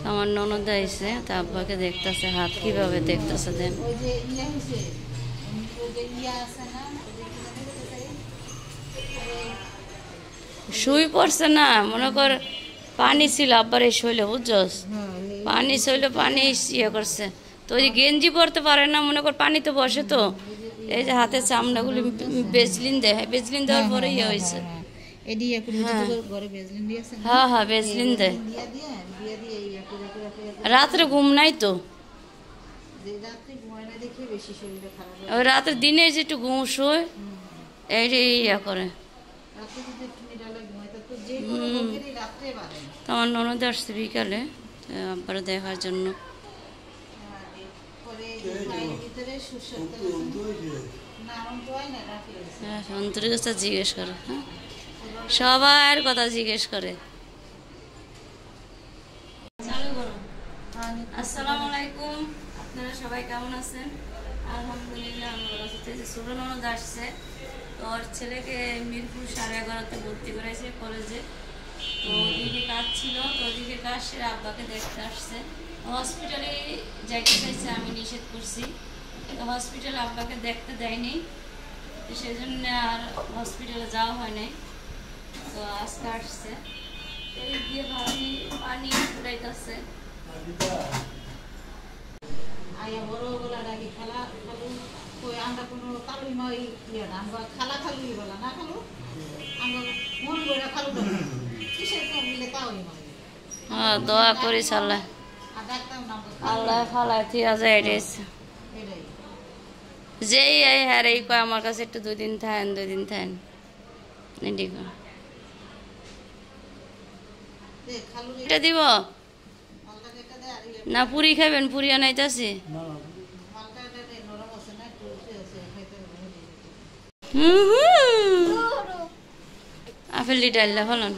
আমার ননদ আইছে, তা আব্বাকে দেখতেছে হাত কিভাবে দেখতেছে দেন। শুই পড়ছে না, মনে কর পানি ছিল আব্বার এই শৈলে, বুঝছস? পানি ছিল, পানি ইয়ে করছে তো ওই গেঞ্জি পরতে পারে না, মনে কর পানিতে বসে তো এই যে হাতের চামড়াগুলি বেজলিন দেয়, বেজলিন দেওয়ার পরে ইয়ে হয়েছে। হ্যাঁ হ্যাঁ বেজলিন দেয়। রাত্রে ঘুম নাই তো, ওই রাত্রে দিনে যে একটু ঘুম শোয় এইটাই ইয়ে করে। আমার ননদ আসছে বিকালে আব্বার দেখার জন্য। অন্তরের কথা জিজ্ঞেস করে, হ্যাঁ সবার কথা জিজ্ঞেস করে। আসসালামু আলাইকুম, আপনারা সবাই কেমন আছেন? আলহামদুলিল্লাহ ছোট ননদ আসছে, তো ওর ছেলেকে মিরপুর 11:30-তে ভর্তি করেছে কলেজে। তো ওদিকে কাজ ছিল, তো ওদিকে কাজ সেরে আব্বাকে দেখতে আসছে। হসপিটালে যাইতে চাইছে, আমি নিষেধ করছি, তো হসপিটালে আব্বাকে দেখতে দেয়নি, তো সেই জন্য আর হসপিটালে যাওয়া হয় নাই। তো আজকে আসছে, এদিক দিয়ে ভাবি পানি ফুটাইতেছে। দোয়া করি আল্লাহ আল্লাহ ফালাই থিয়া যায়। যেই হ্যাঁ এই কয় আমার কাছে একটু 2 দিন থাকেন, 2 দিন থাকেন এটা দিব না। পুরি খাবেন? পুরি আনাইতেছি। আপেল ডাইলা ফেলান।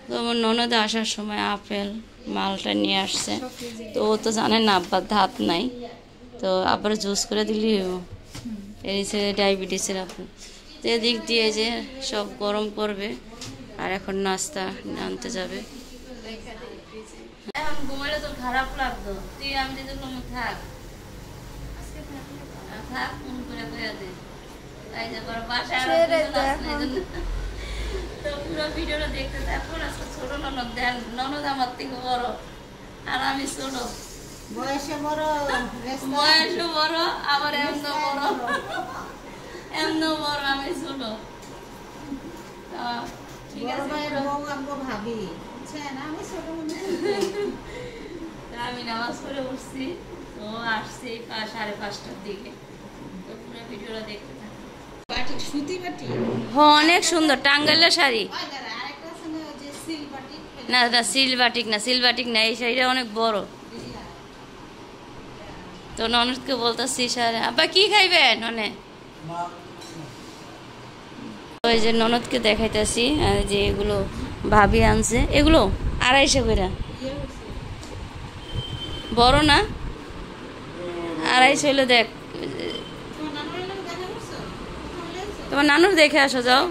তো আমার ননদ আসার সময় আপেল মালটা নিয়ে আসছে, তো ও তো জানে না আব্বার ধাত নাই, তো আবার জুস করে দিলি এই ডায়াবেটিসের আপেল। তো এদিক দিয়ে যে সব গরম করবে আর এখন নাস্তা আনতে যাবে। এখন ঘুমাইলে তোর খারাপ লাগতো, তুই আমি যদি থাক থাক ফোন করে দে, তাই যে বাসায় তো পুরো ভিডিওটা দেখতে থাকুন। আজকে ছোট ননদ দেন, ননদ আমার থেকে বড় আর আমি ছোট, বয়সে বড় আবার এমন বড় আমি ছোট। ঠিক আছে আমি নামাজ পড়ে উঠছি, তো আসছি 5:30টার দিকে। তো পুরো ভিডিওটা দেখতে থাকুন। অনেক সুন্দর টাঙ্গাইলের শাড়ি। না না সিলবাটিক না, সিলবাটিক না, এই শাড়িটা অনেক বড়। তো ননদকে বলতেছি স্যার আব্বা কি খাইবেন মানে, ওই যে ননদকে দেখাইতেছি যে এগুলো ভাবি আনছে, এগুলো 250 করে। বড় না 250 হইলে দেখ, তোমার নানুর দেখে আসো, যাও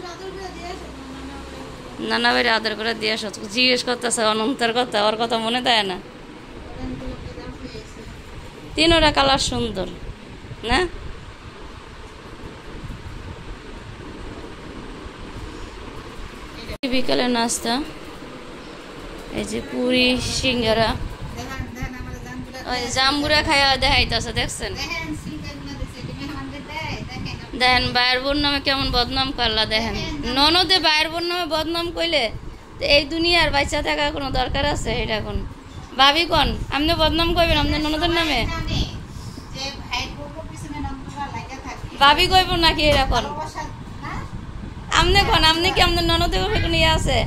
নানা ভাইরে আদর করে দিয়ে আসো। জিজ্ঞেস করতেছে অনন্তের কথা, ওর কথা মনে দেয় না। 3টা কালার সুন্দর না? বিকালে নাস্তা এই যে পুরি সিঙ্গারা, ওই জাম্বুরা খাইয়া দেখাইতেছে, দেখছেন? দেখেন বাইর বোন নামে কেমন বদনাম করলা। দেখেন ননদে বাইর বোন নামে বদনাম কইলে এই দুনিয়ার বাচ্চা থাকার কোনো দরকার আছে? এটা কোন ভাবি কোন আপনি বদনাম করবেন আপনার ননদের নামে? ভাবি কইব নাকি এরকম? আপনি কোন, আপনি কি আপনার ননদের কোনো ইয়ে আছে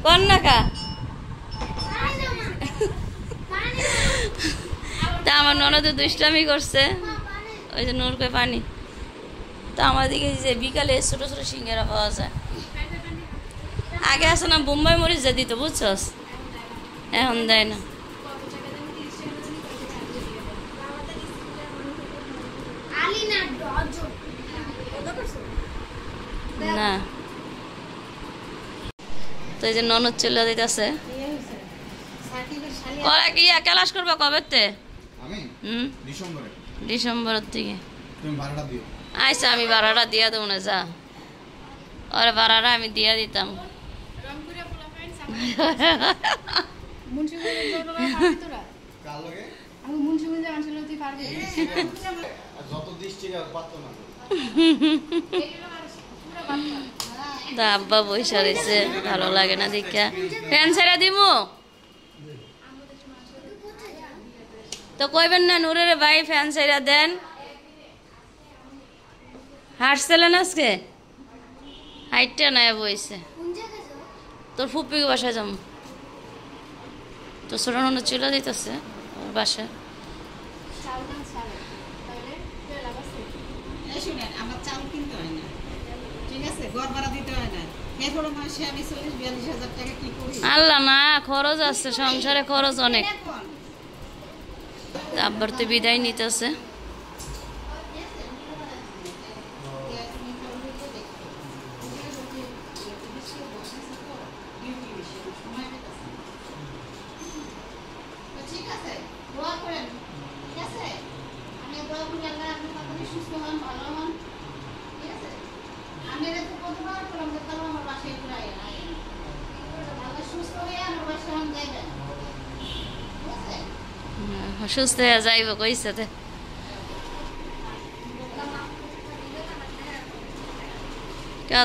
কোন না কা? তা আমার ননদে দুষ্টামি করছে, ওই যে নূরকে পানি। তো আমার দিকে যে বিকালে ছোট ছোট সিঙ্গারা পাওয়া যায়, আগে আসে না বোম্বাই মরিচ যা দিত, বুঝছস? এখন দেয় না। না তো এই যে ননদ চলে দিতেছে। ওরা কি ক্লাস করবে কবেতে? ডিসেম্বরের দিকে। আচ্ছা আমি ভাড়াটা দিয়া দেবো না, যা ওর ভাড়াটা আমি দিয়া দিতাম। আব্বা বৈশা রয়েছে, ভালো লাগে না দেখা। ফ্যান ছেড়ে দিমু তো কইবেন না নূরের ভাই ফ্যান ছেড়ে দেন। হাসছিলেন আজকে হাইটটা নাই বইছে। তোর ফুপি বাসায় যাম তো ছোট ননদ চলে দিতেছে ওর বাসায়। আল্লাহ না, খরচ আছে সংসারে, খরচ অনেক। আব্বার তো বিদায় নিতেছে। সুস্থ হয়ে যাইব কইছে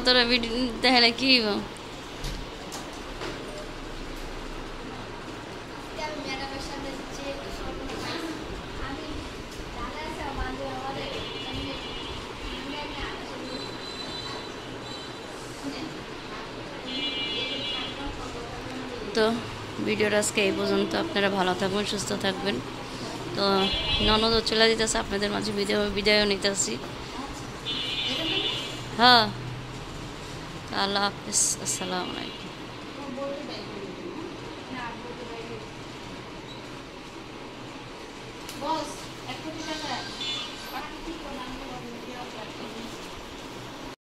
তোরা ভিডিও দেখে না কি তো ভিডিওটা আজকে এই পর্যন্ত। আপনারা ভালো থাকবেন, সুস্থ থাকবেন। তো ননদ চলে দিতেছে আপনাদের মাঝে, বিদায়ও নিতেছি। হ্যাঁ, আল্লাহ হাফিজ, আসসালামু আলাইকুম।